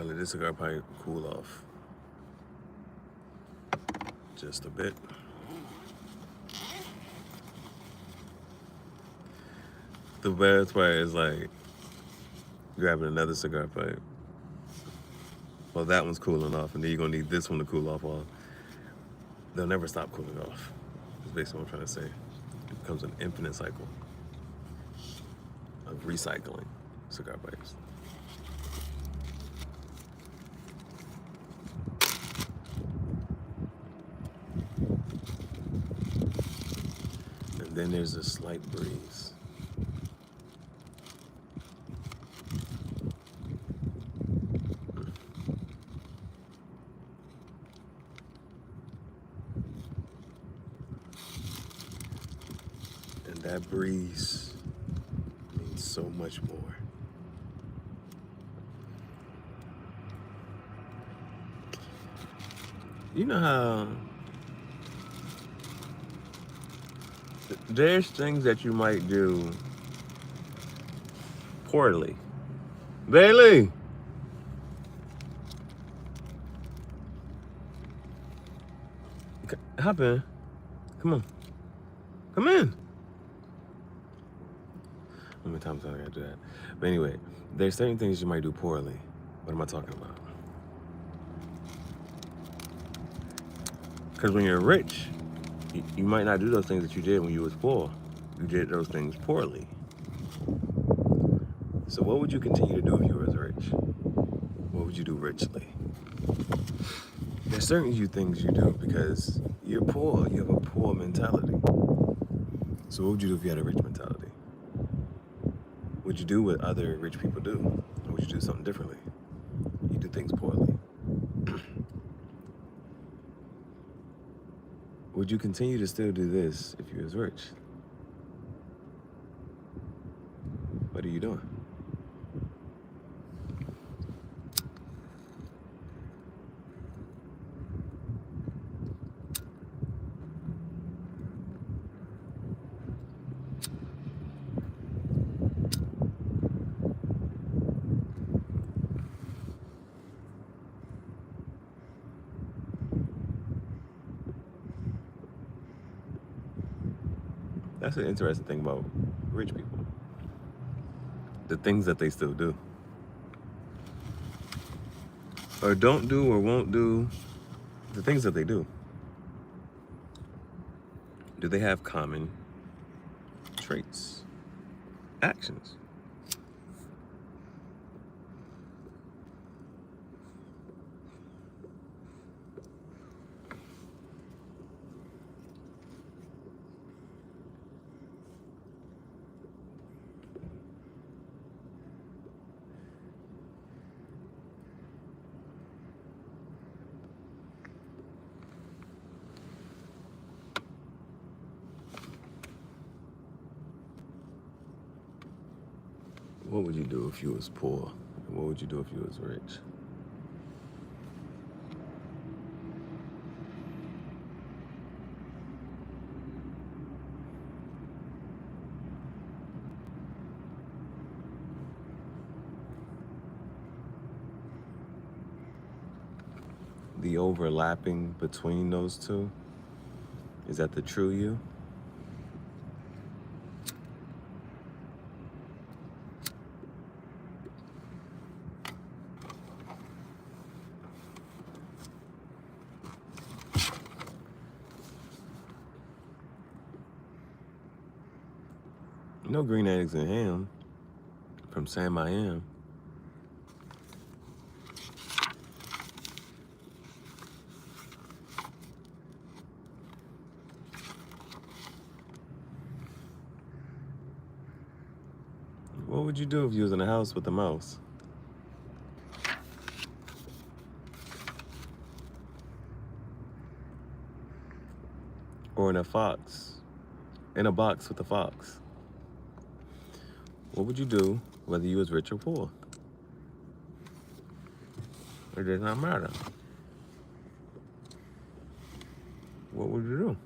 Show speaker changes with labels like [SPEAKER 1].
[SPEAKER 1] Gotta let this cigar pipe cool off just a bit. The best part is like grabbing another cigar pipe. Well, that one's cooling off, and then you're gonna need this one to cool off. Well, they'll never stop cooling off. That's basically what I'm trying to say. It becomes an infinite cycle of recycling cigar pipes. And then there's a slight breeze. And that breeze means so much more. You know how there's things that you might do poorly. Bailey! Hop in. Come on. Come in. How many times I gotta do that? But anyway, there's certain things you might do poorly. What am I talking about? Because when you're rich, you might not do those things that you did when you was poor. You did those things poorly. So what would you continue to do if you was rich? What would you do richly? There's certain things you do because you're poor. You have a poor mentality. So what would you do if you had a rich mentality? Would you do what other rich people do? Or would you do something differently? You do things poorly. Would you continue to still do this if you was rich? What are you doing? That's an interesting thing about rich people. The things that they still do. Or don't do or won't do. The things that they do. Do they have common traits? Actions? What would you do if you was poor? And what would you do if you was rich? The overlapping between those two, is that the true you? No green eggs and ham from Sam I Am. What would you do if you was in a house with a mouse? Or in a box with a fox? What would you do whether you was rich or poor? It does not matter. What would you do?